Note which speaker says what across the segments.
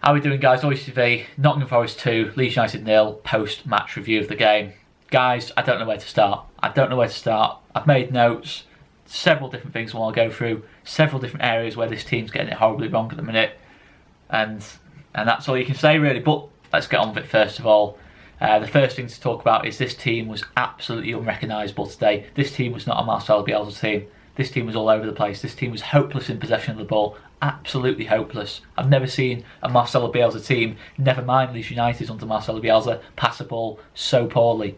Speaker 1: How are we doing, guys? LUFC, Nottingham Forest 2, Leeds United 0, post-match review of the game. Guys, I don't know where to start. I've made notes, several different things I want to go through, several different areas where this team's getting it horribly wrong at the minute. And that's all you can say, really. But let's get on with it first of all. The first thing to talk about is this team was absolutely unrecognisable today. This team was not a Marcelo Bielsa team. This team was all over the place. This team was hopeless in possession of the ball. Absolutely hopeless. I've never seen a Marcelo Bielsa team, never mind Leeds United under Marcelo Bielsa, pass the ball so poorly.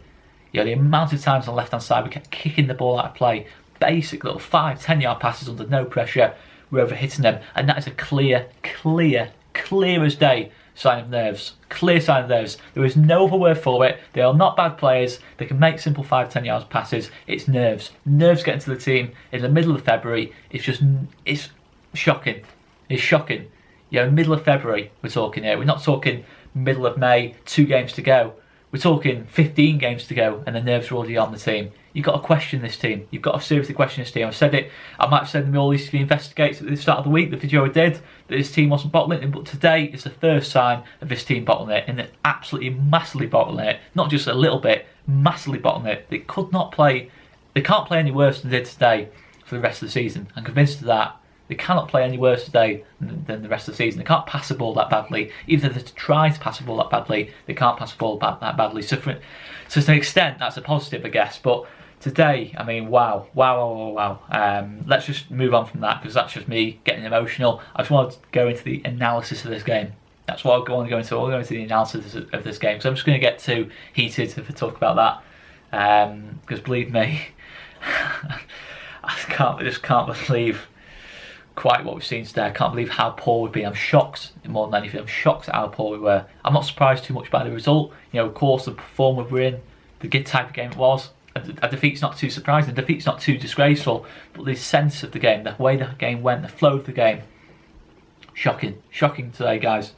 Speaker 1: You know, the amount of times on the left-hand side we kept kicking the ball out of play. Basic little 5-10 yard passes under no pressure. We're over hitting them. And that is a clear as day sign of nerves. Clear sign of nerves. There is no other word for it. They are not bad players. They can make simple 5-10 yards passes. It's nerves. Nerves getting to the team in the middle of February. It's shocking. It's shocking. You know, middle of February we're talking here. We're not talking middle of May, 2 games to go. We're talking 15 games to go and the nerves are already on the team. You've got to question this team. You've got to seriously question this team. I've said it. I might have said in the All TV Investigates at the start of the week, the video I did, that this team wasn't bottling it, but today is the first sign of this team bottling it, and they're absolutely massively bottling it. Not just a little bit, massively bottling it. They can't play any worse than they did today for the rest of the season. I'm convinced of that. They cannot play any worse today than the rest of the season. They can't pass the ball that badly. Even if they try to pass the ball that badly, they can't pass the ball that badly. So to an extent, that's a positive, I guess. But today, I mean, wow. Let's just move on from that, because that's just me getting emotional. I just want to go into the analysis of this game. That's what I want to go into. I'll go into the analysis of this game. So I'm just going to get too heated if I talk about that. Because believe me, I just can't believe quite what we've seen today. I can't believe how poor we've been. I'm shocked more than anything. I'm shocked at how poor we were. I'm not surprised too much by the result. You know, of course, the form we're in, the good type of game it was. A defeat's not too surprising. A defeat's not too disgraceful. But the sense of the game, the way the game went, the flow of the game, shocking today, guys.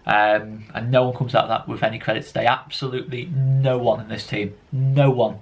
Speaker 1: And no one comes out of that with any credit today. Absolutely no one in this team. No one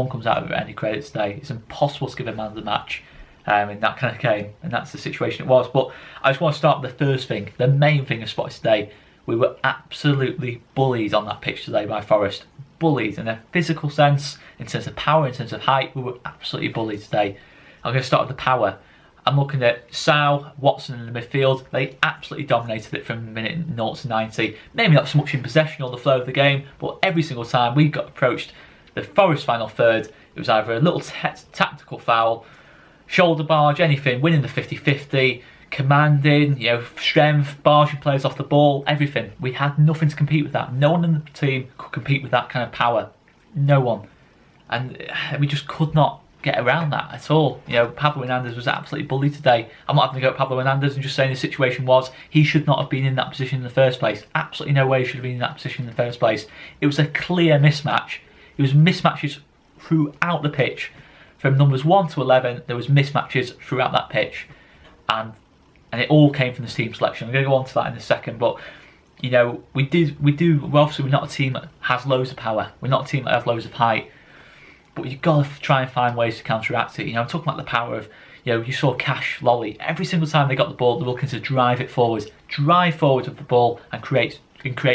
Speaker 1: comes out of it with any credit today. It's impossible to give a man of the match in that kind of game, and that's the situation it was. But I just want to start with the first thing, the main thing I spotted today. We were absolutely bullied on that pitch today by Forest. Bullied in a physical sense, in terms of power, in terms of height. We were absolutely bullied today. I'm going to start with the power. I'm looking at Sal, Watson in the midfield. They absolutely dominated it from minute 0 to 90. Maybe not so much in possession or the flow of the game, but every single time we got approached the Forest final third, it was either a little tactical foul, shoulder barge, anything, winning the 50-50, commanding, you know, strength, barging players off the ball, everything. We had nothing to compete with that. No one in the team could compete with that kind of power. No one. And we just could not get around that at all. You know, Pablo Hernandez was absolutely bullied today. I'm not having to go at Pablo Hernandez and just saying the situation was he should not have been in that position in the first place. Absolutely no way he should have been in that position in the first place. It was a clear mismatch. It was mismatches throughout the pitch. From numbers 1 to 11, there was mismatches throughout that pitch, and it all came from the team selection. I'm going to go on to that in a second, but you know, obviously we're not a team that has loads of power. We're not a team that has loads of height, but you've got to try and find ways to counteract it. You know, I'm talking about the power of, you know, you saw Cash, Lolly, every single time they got the ball, they're looking to drive it forwards, with the ball and create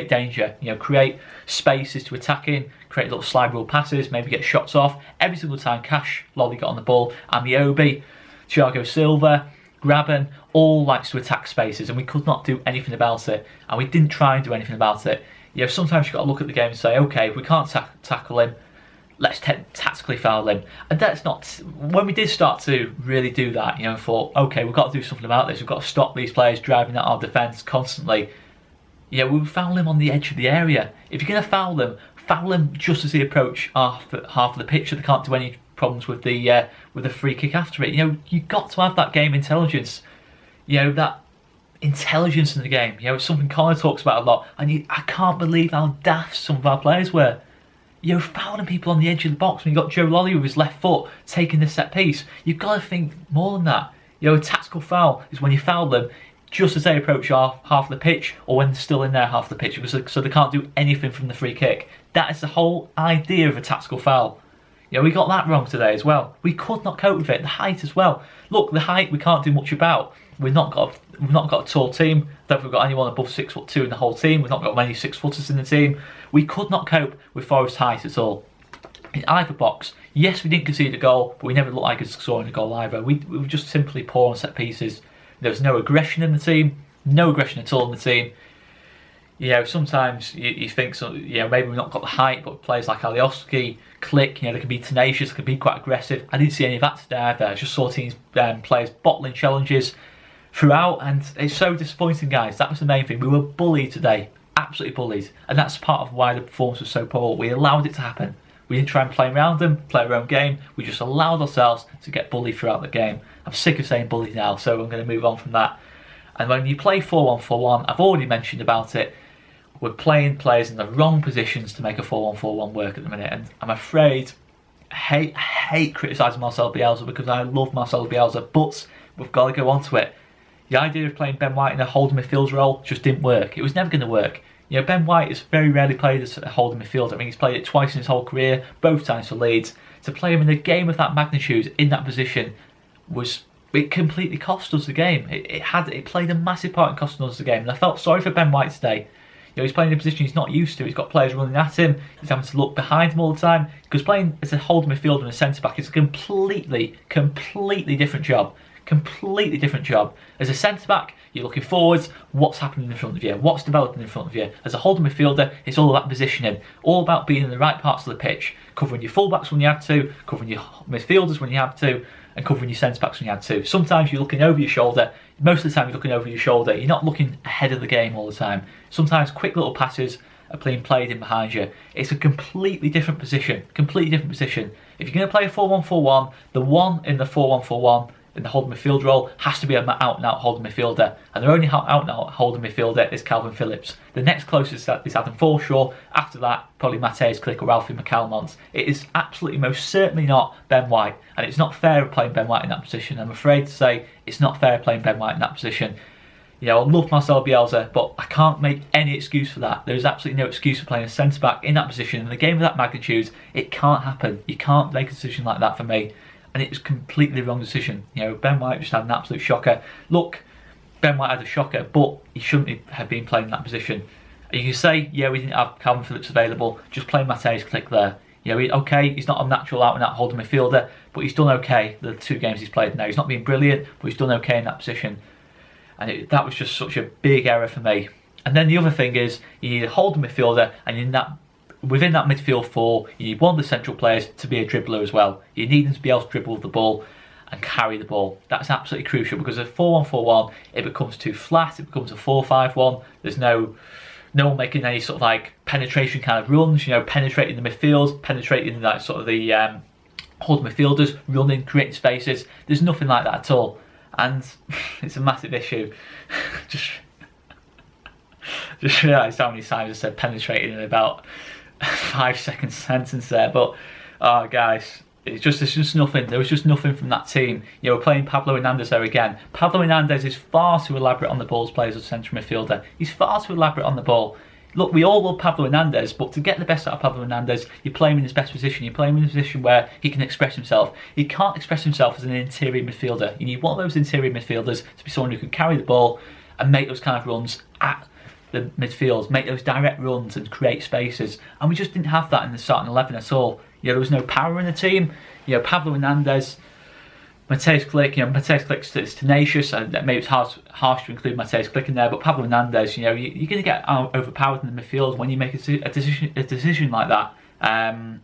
Speaker 1: danger. You know, create spaces to attack in, create little slide rule passes, maybe get shots off. Every single time Cash, Lolly got on the ball, and Amiobi, Thiago Silva, Graben, all likes to attack spaces, and we could not do anything about it, and we didn't try and do anything about it. You know, sometimes you've got to look at the game and say, okay, if we can't tackle him, let's tactically foul him. And that's not, when we did start to really do that, you know, thought, okay, we've got to do something about this, we've got to stop these players driving at our defence constantly. Yeah, we would foul them on the edge of the area. If you're going to foul them just as they approach half of the pitch, so they can't do any problems with the free kick after it. You know, you've got to have that game intelligence. You know, that intelligence in the game. You know, it's something Conor talks about a lot. And I can't believe how daft some of our players were. You know, fouling people on the edge of the box when you got Joe Lolly with his left foot taking the set piece. You've got to think more than that. You know, a tactical foul is when you foul them just as they approach half of the pitch, or when they're still in their half of the pitch, so they can't do anything from the free kick. That is the whole idea of a tactical foul. You know, we got that wrong today as well. We could not cope with it. The height as well. Look, the height we can't do much about. we've not got a tall team. Don't think we've got anyone above 6'2" in the whole team. We've not got many 6-footers in the team. We could not cope with Forest height at all. In either box, yes, we didn't concede a goal, but we never looked like us scoring a goal either. We were just simply poor on set pieces. There was no aggression in the team, no aggression at all in the team. You know, sometimes you think, maybe we've not got the height, but players like Alioski, Click, they can be tenacious, they can be quite aggressive. I didn't see any of that today either. I just saw teams, players bottling challenges throughout, and it's so disappointing, guys. That was the main thing. We were bullied today, absolutely bullied, and that's part of why the performance was so poor. We allowed it to happen. We didn't try and play around them, play our own game. We just allowed ourselves to get bullied throughout the game. I'm sick of saying bullied now, so I'm going to move on from that. And when you play 4-1-4-1, I've already mentioned about it. We're playing players in the wrong positions to make a 4-1-4-1 work at the minute, and I'm afraid, I hate criticising Marcelo Bielsa because I love Marcelo Bielsa, but we've got to go on to it. The idea of playing Ben White in a holding midfield role just didn't work. It was never going to work. Ben White has very rarely played as a holding midfield. I mean, he's played it twice in his whole career, both times for Leeds. To play him in a game of that magnitude in that position it completely cost us the game. It played a massive part in costing us the game, and I felt sorry for Ben White today. He's playing in a position he's not used to. He's got players running at him. He's having to look behind him all the time. Because playing as a holding midfielder and a centre-back is a completely different job. Completely different job. As a centre-back, you're looking forwards. What's happening in front of you? What's developing in front of you? As a holding midfielder, it's all about positioning. All about being in the right parts of the pitch. Covering your full-backs when you have to. Covering your midfielders when you have to. And covering your centre-backs when you have to. Sometimes you're looking over your shoulder. Most of the time you're looking over your shoulder. You're not looking ahead of the game all the time. Sometimes quick little passes are being played in behind you. It's a completely different position. Completely different position. If you're going to play a 4-1-4-1, the one in the 4-1-4-1 in the holding midfield role has to be an out-and-out holding midfielder, and the only out-and-out holding midfielder is Calvin Phillips. The next closest is Adam Forshaw. After that, probably Matthijs Klick or Alfie McCalmont. It is absolutely most certainly not Ben White, and it's not fair playing Ben White in that position. I'm afraid to say it's not fair playing Ben White in that position. I love Marcelo Bielsa, but I can't make any excuse for that. There is absolutely no excuse for playing a centre-back in that position. In a game of that magnitude, it can't happen. You can't make a decision like that for me. And it was completely the wrong decision. Ben White just had an absolute shocker. Look, Ben White had a shocker, but he shouldn't have been playing in that position. And you can say, we didn't have Calvin Phillips available, just play Matthijs Klick there. Okay, he's not a natural out-and-out holding midfielder, but he's done okay the 2 games he's played now. He's not been brilliant, but he's done okay in that position. And that was just such a big error for me. And then the other thing is, you need a holding midfielder, and within that midfield 4, you need one of the central players to be a dribbler as well. You need them to be able to dribble the ball and carry the ball. That's absolutely crucial, because a 4-1-4-1, it becomes too flat, it becomes a 4-5-1. There's no one making any sort of like penetration kind of runs, penetrating the midfield, penetrating that sort of the holding midfielders, running, creating spaces. There's nothing like that at all. And it's a massive issue. just realised how many times I said penetrating in about 5-second sentence there, but guys, there's just nothing. There was just nothing from that team. We're playing Pablo Hernandez there again. Pablo Hernandez is far too elaborate on the ball as players as a central midfielder. He's far too elaborate on the ball. Look, we all love Pablo Hernandez, but to get the best out of Pablo Hernandez, you play him in his best position. You play him in a position where he can express himself. He can't express himself as an interior midfielder. You need one of those interior midfielders to be someone who can carry the ball and make those kind of runs at the midfield, make those direct runs and create spaces. And we just didn't have that in the starting 11 at all. There was no power in the team. Pablo Hernandez, Matthijs Klick, Matthijs Klick is tenacious, and maybe it's harsh to include Matthijs Klick in there, but Pablo Hernandez, you're going to get overpowered in the midfield when you make a decision like that.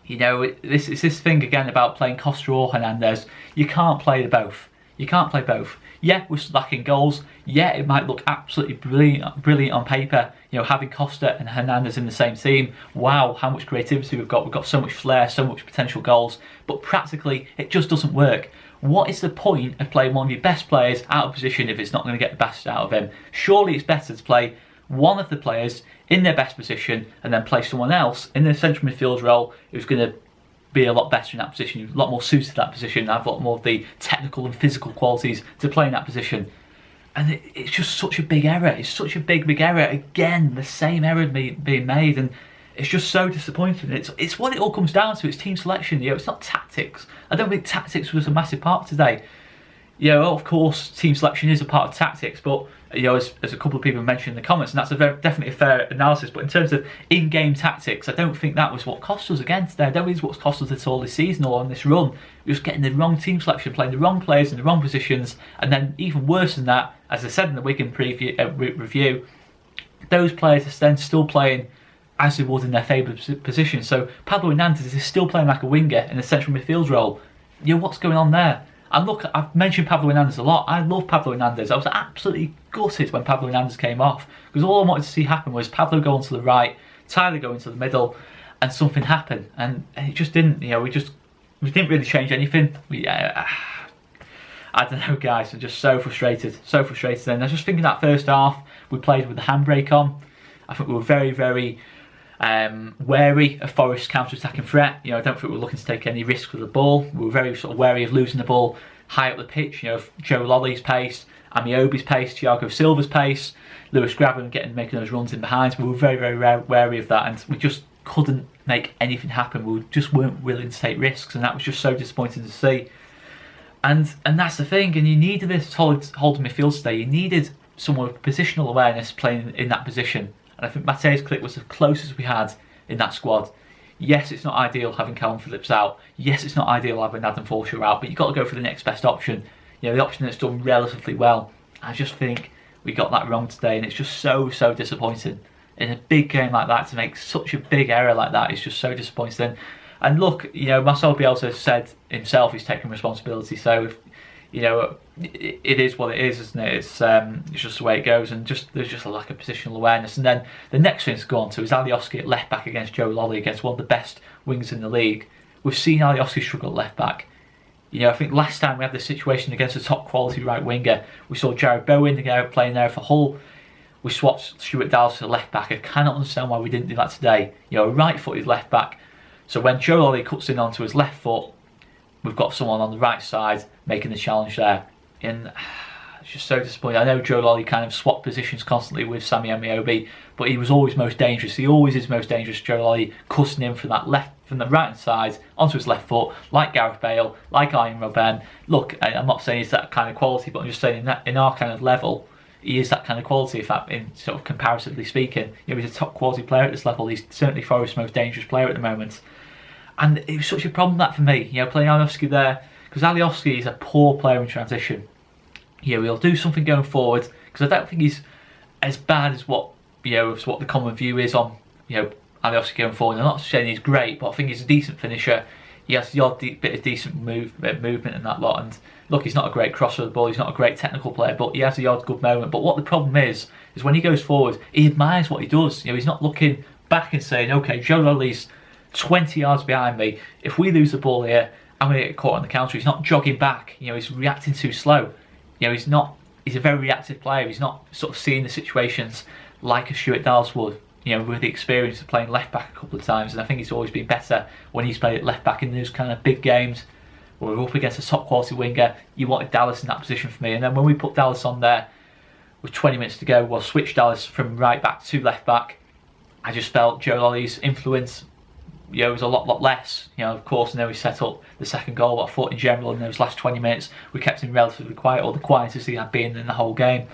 Speaker 1: It's this thing again about playing Costa or Hernandez. You can't play the both. You can't play both. Yeah, we're lacking goals. Yeah, it might look absolutely brilliant on paper, having Costa and Hernandez in the same team. Wow, how much creativity we've got. We've got so much flair, so much potential goals. But practically, it just doesn't work. What is the point of playing one of your best players out of position if it's not going to get the best out of him? Surely it's better to play one of the players in their best position and then play someone else in the central midfield role who's going to be a lot better in that position, a lot more suited to that position, have a lot more of the technical and physical qualities to play in that position. And it's just such a big error. It's such a big error. Again, the same error being made, and it's just so disappointing. It's what it all comes down to. It's team selection. It's not tactics. I don't think tactics was a massive part today. you know, of course, team selection is a part of tactics, but you know, as a couple of people mentioned in the comments, and that's definitely a fair analysis. But in terms of in-game tactics, I don't think that was what cost us again today. I don't think it's what's cost us at all this season or on this run. We're just getting the wrong team selection, playing the wrong players in the wrong positions, and then even worse than that, as I said in the Wigan review, those players are then still playing as they would in their favourite position. So Pablo Hernandez is still playing like a winger in a central midfield role. You know, what's going on there? And look, I've mentioned Pablo Hernandez a lot. I love Pablo Hernandez. I was absolutely gutted when Pablo Hernandez came off, because all I wanted to see happen was Pablo go onto the right, Tyler go into the middle, and something happen. And it just didn't. You know, we didn't really change anything. I don't know, guys. I'm just so frustrated, And I was just thinking that first half we played with the handbrake on. I think we were very, very wary of Forest's counter-attacking threat. You know, I don't think we were looking to take any risks with the ball. We were very sort of wary of losing the ball high up the pitch. You know, Joe Lolley's pace, Amiobi's pace, Thiago Silva's pace, Lewis Grabban making those runs in behind. We were very, very wary of that, and we just couldn't make anything happen. We just weren't willing to take risks, and that was just so disappointing to see. And that's the thing. And you needed this holding midfield today. You needed someone with positional awareness playing in that position. And I think Mateusz Klich was the closest we had in that squad. Yes, it's not ideal having Calvin Phillips out. Yes, it's not ideal having Adam Fulcher out, but you've got to go for the next best option. You know, the option that's done relatively well. I just think we got that wrong today, and it's just so disappointing. In a big game like that, to make such a big error like that is just so disappointing. And look, you know, Marcelo Bielsa said himself he's taking responsibility, so if, you know, it is what it is, isn't it? It's just the way it goes, and there's just a lack of positional awareness. And then the next thing to go on to is Alioski at left back against Joe Lolley, against one of the best wingers in the league. We've seen Alioski struggle at left back. You know, I think last time we had this situation against a top quality right winger, we saw Jared Bowen playing there for Hull. We swapped Stuart Dallas to left back. I cannot understand why we didn't do that today. You know, a right-footed left back. So when Joe Lolley cuts in onto his left foot, we've got someone on the right side making the challenge there. And it's just so disappointing. I know Joe Lolley kind of swapped positions constantly with Sammy Amiobi, but he was always most dangerous. He always is most dangerous, Joe Lolley, cutting in from the right hand side onto his left foot, like Gareth Bale, like Ian Robben. Look, I'm not saying he's that kind of quality, but I'm just saying in our kind of level, he is that kind of quality, in sort of comparatively speaking. You know, he's a top quality player at this level. He's certainly Forest's most dangerous player at the moment. And it was such a problem that for me, you know, playing Alioski there, because Alioski is a poor player in transition. You know, he'll do something going forward, because I don't think he's as bad as what the common view is on, you know, Alioski going forward. I'm not saying he's great, but I think he's a decent finisher. He has the odd bit of decent movement and that lot. And look, he's not a great crosser of the ball. He's not a great technical player, but he has the odd good moment. But what the problem is when he goes forward, he admires what he does. You know, he's not looking back and saying, okay, Joe Lolley's 20 yards behind me. If we lose the ball here, I'm going to get caught on the counter. He's not jogging back. You know, he's reacting too slow. You know, he's a very reactive player. He's not sort of seeing the situations like a Stuart Dallas would, you know, with the experience of playing left back a couple of times. And I think he's always been better when he's played at left back in those kind of big games where we're up against a top quality winger. You wanted Dallas in that position for me. And then when we put Dallas on there with 20 minutes to go, we'll switch Dallas from right back to left back. I just felt Joe Lolley's influence, you know, was a lot less. You know, of course, and then we set up the second goal. But I thought in general in those last 20 minutes we kept him relatively quiet, or the quietest he had been in the whole game.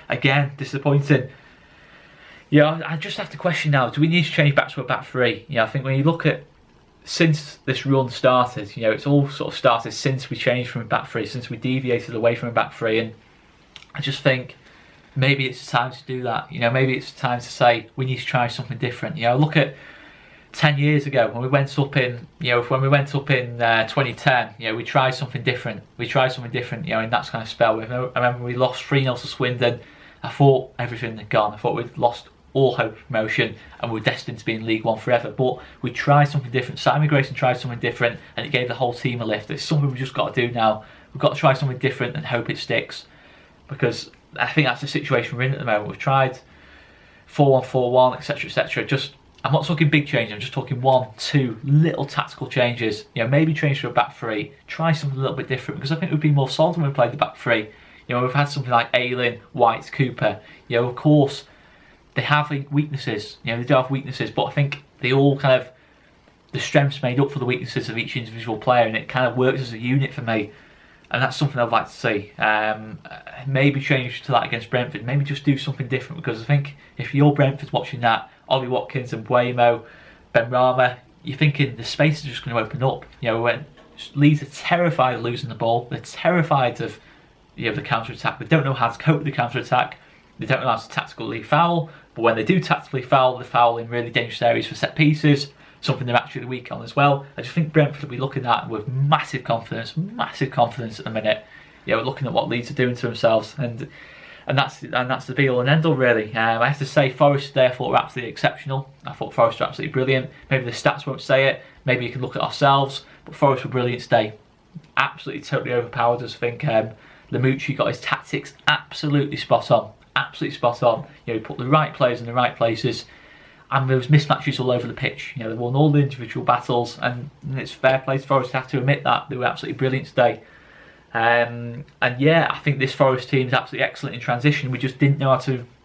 Speaker 1: Again, disappointing. You know, I just have to question now, do we need to change back to a back three? You know, I think when you look at since this run started, you know, it's all sort of started since we changed from a back three, since we deviated away from a back three, and I just think maybe it's time to do that. You know, maybe it's time to say we need to try something different. You know, look at 10 years ago when we went up in, you know, 2010, you know, we tried something different. You know, in that kind of spell. I remember we lost 3-0 to Swindon. I thought everything had gone. I thought we'd lost all hope of promotion and we were destined to be in League One forever. But we tried something different. Simon Grayson tried something different, and it gave the whole team a lift. It's something we've just got to do now. We've got to try something different and hope it sticks, because I think that's the situation we're in at the moment. We've tried 4-1-4-1, etc, etc. I'm not talking big change, I'm just talking 1-2 little tactical changes. You know, maybe change to a back three, try something a little bit different, because I think we'd be more solid when we played the back three. You know, we've had something like Ayling, White, Cooper. You know, of course, they have weaknesses. You know, they do have weaknesses, but I think they all kind of, the strengths made up for the weaknesses of each individual player, and it kind of works as a unit for me. And that's something I'd like to see. Maybe change to that against Brentford. Maybe just do something different, because I think if you're Brentford watching that, Ollie Watkins and Wainman, Ben Rama, you're thinking the space is just going to open up. You know, when Leeds are terrified of losing the ball, they're terrified of the counter attack. They don't know how to cope with the counter attack. They don't know how to tactically foul. But when they do tactically foul, they foul in really dangerous areas for set pieces. Something they're actually weak on as well. I just think Brentford will be looking at with massive confidence at the minute. You know, looking at what Leeds are doing to themselves, and that's the be all and end all really. I have to say, Forest today I thought were absolutely exceptional. I thought Forest were absolutely brilliant. Maybe the stats won't say it. Maybe you can look at ourselves, but Forest were brilliant today. Absolutely, totally overpowered us. I think Lamucci got his tactics absolutely spot on. Absolutely spot on. You know, he put the right players in the right places. And there was mismatches all over the pitch. You know, they won all the individual battles, and it's fair play to Forest to have to admit that. They were absolutely brilliant today. And yeah, I think this Forest team is absolutely excellent in transition. We just didn't know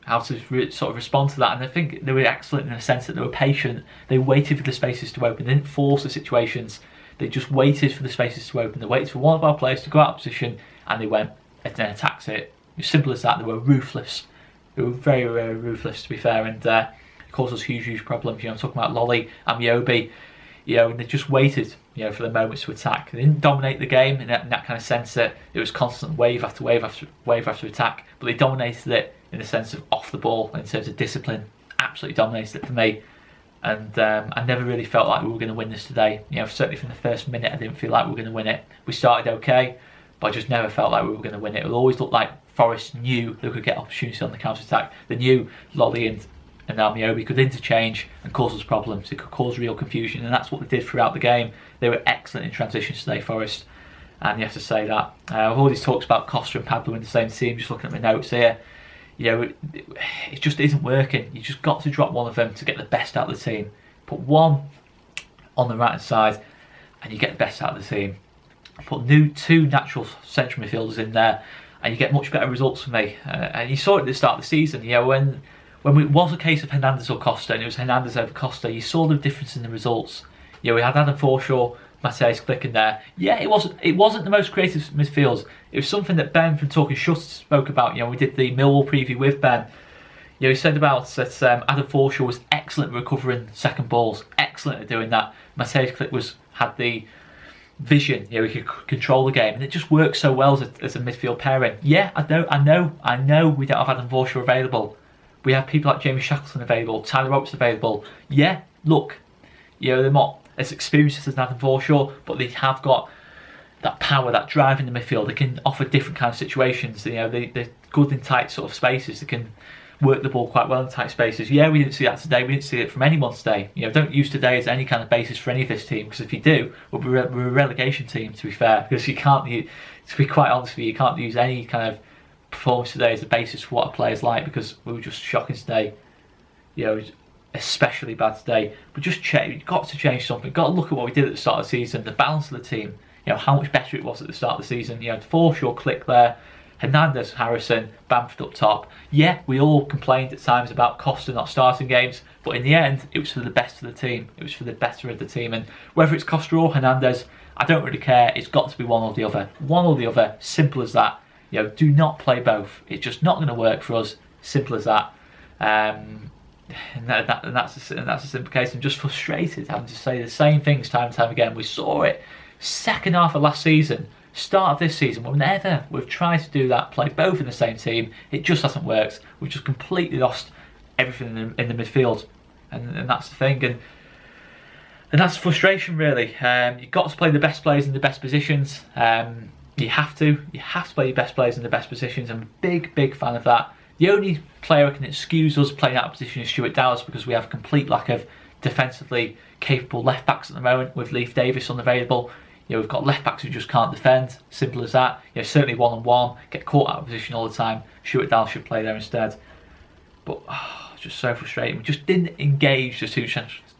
Speaker 1: how to sort of respond to that. And I think they were excellent in the sense that they were patient. They waited for the spaces to open. They didn't force the situations. They just waited for the spaces to open. They waited for one of our players to go out of position, and they went and then attacked it. As simple as that. They were ruthless. They were very, very ruthless, to be fair. And caused us huge problems. You know, I'm talking about Lolly and Miobi, you know, and they just waited, you know, for the moments to attack. They didn't dominate the game in that kind of sense that it was constant wave after wave after wave after attack, but they dominated it in the sense of off the ball, in terms of discipline. Absolutely dominated it for me, and I never really felt like we were going to win this today. You know, certainly from the first minute I didn't feel like we were going to win it. We started okay, but I just never felt like we were going to win it. It always looked like Forest knew they could get opportunities on the counter attack. They knew Lolly and now Miobi could interchange and cause us problems. It could cause real confusion, and that's what they did throughout the game. They were excellent in transitions today, Forest, and you have to say that. I've already talked about Costa and Pablo in the same team. Just looking at my notes here, you know, it just isn't working. You just got to drop one of them to get the best out of the team. Put one on the right hand side, and you get the best out of the team. Put two natural central midfielders in there, and you get much better results for me. And you saw it at the start of the season. You know, when it was a case of Hernandez or Costa, and it was Hernandez over Costa, you saw the difference in the results. You know, we had Adam Forshaw, Matthijs Klick in there. Yeah, it wasn't the most creative midfield. It was something that Ben from Talking Shut spoke about. You know, we did the Millwall preview with Ben. You know, he said about that Adam Forshaw was excellent at recovering second balls, excellent at doing that. Matthijs Klick had the vision. You know, he could control the game, and it just works so well as a midfield pairing. Yeah, I know we don't have Adam Forshaw available. We have people like Jamie Shackleton available, Tyler Roberts available. Yeah, look, you know, they're not as experienced as Nathan Forshaw, but they have got that power, that drive in the midfield. They can offer different kind of situations. You know, they're good in tight sort of spaces. They can work the ball quite well in tight spaces. Yeah, we didn't see that today. We didn't see it from anyone today. You know, don't use today as any kind of basis for any of this team, because if you do, we're a relegation team, to be fair. Because you can't, to be quite honest with you, you can't use any kind of performance today as a basis for what a player's like, because we were just shocking today. You know, especially bad today. But just change. You've got to change something. You've got to look at what we did at the start of the season, the balance of the team. You know, how much better it was at the start of the season. You know, Forshaw, Klick there, Hernandez, Harrison, Bamford up top. Yeah, we all complained at times about Costa not starting games, but in the end, it was for the best of the team. It was for the better of the team, and whether it's Costa or Hernandez, I don't really care. It's got to be one or the other. One or the other. Simple as that. You know, do not play both. It's just not going to work for us. Simple as that. And that's a simple case. I'm just frustrated having to say the same things time and time again. We saw it second half of last season, start of this season. Whenever we've tried to do that, play both in the same team, it just hasn't worked. We've just completely lost everything in the midfield, and that's the thing. And that's frustration, really. You've got to play the best players in the best positions. You have to play your best players in the best positions. I'm a big fan of that. The only player who can excuse us playing out of position is Stuart Dallas, because we have a complete lack of defensively capable left backs at the moment, with Leif Davis unavailable. You know, we've got left backs who just can't defend. Simple as that. You know, certainly one-on-one, get caught out of position all the time. Stuart Dallas should play there instead. But it's just so frustrating. We just didn't engage the two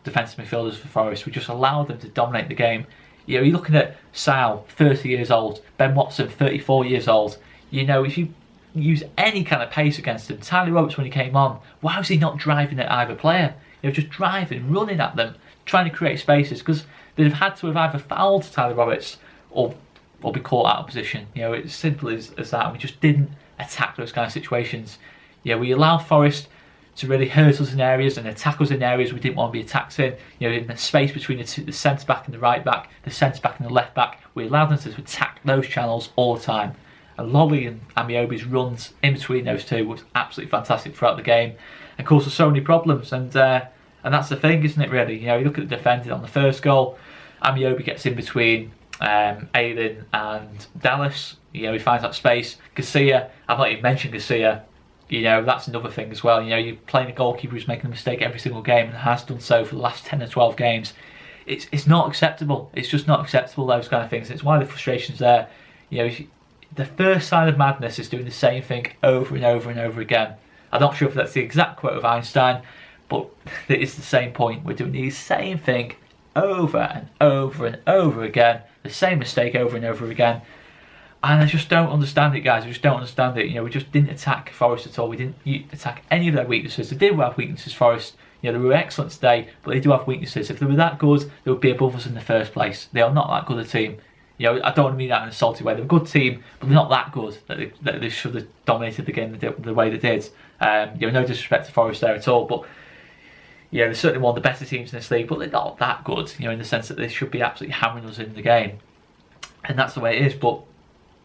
Speaker 1: defensive midfielders for Forest. We just allowed them to dominate the game. You know, you're looking at Sal, 30 years old, Ben Watson, 34 years old. You know, if you use any kind of pace against him, Tyler Roberts, when he came on, why was he not driving at either player? You know, just driving, running at them, trying to create spaces, because they'd have had to have either fouled Tyler Roberts or or be caught out of position. You know, it's as simple as that. We just didn't attack those kind of situations. You know, we allowed Forest to really hurt us in areas and attack us in areas we didn't want to be attacked in. You know, in the space between the centre back and the right back, the centre back and the left back, we allowed them to attack those channels all the time. And Lolly and Amiobi's runs in between those two was absolutely fantastic throughout the game, and caused us so many problems. And that's the thing, isn't it? Really, you know, you look at the defending on the first goal. Amiobi gets in between Aylin and Dallas. You know, he finds that space. Garcia, I've not even mentioned Garcia. You know, that's another thing as well. You know, you're playing a goalkeeper who's making a mistake every single game and has done so for the last 10 or 12 games. It's not acceptable. It's just not acceptable, those kind of things. It's why the frustration's there. You know, the first sign of madness is doing the same thing over and over and over again. I'm not sure if that's the exact quote of Einstein, but it is the same point. We're doing the same thing over and over and over again, the same mistake over and over again. And I just don't understand it, guys. I just don't understand it. You know, we just didn't attack Forest at all. We didn't attack any of their weaknesses. They did have weaknesses, Forest. You know, they were excellent today, but they do have weaknesses. If they were that good, they would be above us in the first place. They are not that good a team. You know, I don't want to mean that in a salty way. They're a good team, but they're not that good that they should have dominated the game the way they did. You know, no disrespect to Forest there at all, but yeah, they're certainly one of the better teams in this league, but they're not that good. You know, in the sense that they should be absolutely hammering us in the game, and that's the way it is. But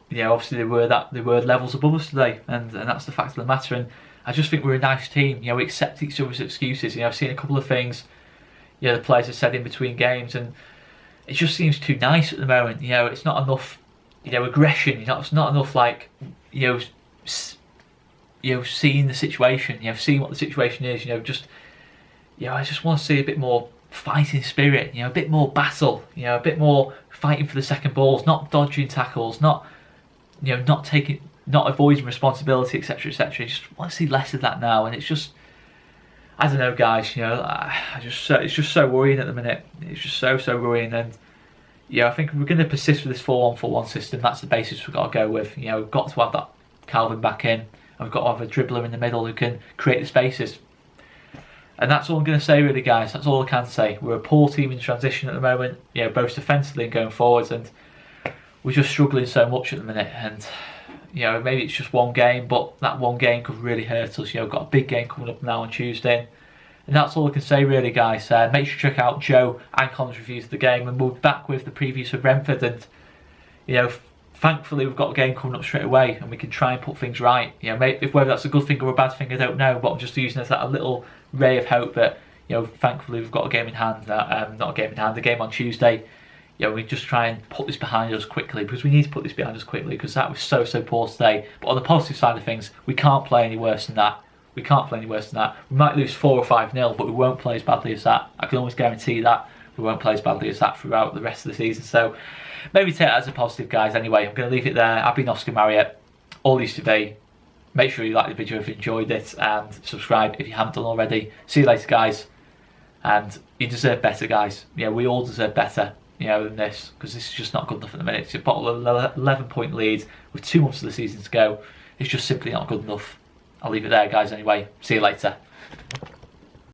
Speaker 1: you know, obviously they were levels above us today, and that's the fact of the matter. And I just think we're a nice team. You know, we accept each other's excuses. You know, I've seen a couple of things, you know, the players have said in between games, and it just seems too nice at the moment. You know, it's not enough, you know, aggression. You know, it's not enough, like, you know, seeing the situation. You know, seeing what the situation is. You know, just, you know, I just want to see a bit more fighting spirit. You know, a bit more battle. You know, a bit more fighting for the second balls, not dodging tackles, not, you know, not avoiding responsibility, etc., etc. I just want to see less of that now, and it's just, I don't know, guys. You know, it's just so worrying at the minute. It's just so worrying, and yeah, I think we're going to persist with this 4-1-4-1 system. That's the basis we've got to go with. You know, we've got to have that Calvin back in, and we've got to have a dribbler in the middle who can create the spaces. And that's all I'm going to say, really, guys. That's all I can say. We're a poor team in transition at the moment. You know, both defensively and going forwards, and we're just struggling so much at the minute. And you know, maybe it's just one game, but that one game could really hurt us. You know, we've got a big game coming up now on Tuesday, and that's all I can say, really, guys. Make sure to check out Joe and Conor's reviews of the game, and we'll be back with the previews for Brentford. And you know, thankfully we've got a game coming up straight away, and we can try and put things right. You know, maybe whether that's a good thing or a bad thing, I don't know, but I'm just using it as that a little ray of hope that, you know, thankfully we've got a game in hand. Not a game in hand, a game on Tuesday. You know, we just try and put this behind us quickly, because we need to put this behind us quickly, because that was so poor today. But on the positive side of things, we can't play any worse than that. We can't play any worse than that. We might lose 4 or 5-0, but we won't play as badly as that. I can almost guarantee that we won't play as badly as that throughout the rest of the season. So maybe take that as a positive, guys. Anyway, I'm going to leave it there. I've been Oscar Marriott, all these today. Make sure you like the video if you enjoyed it, and subscribe if you haven't done already. See you later, guys. And you deserve better, guys. Yeah, we all deserve better, you know, than this, because this is just not good enough at the minute. It's a bottle of 11-point lead with 2 months of the season to go. It's just simply not good enough. I'll leave it there, guys. Anyway, see you later.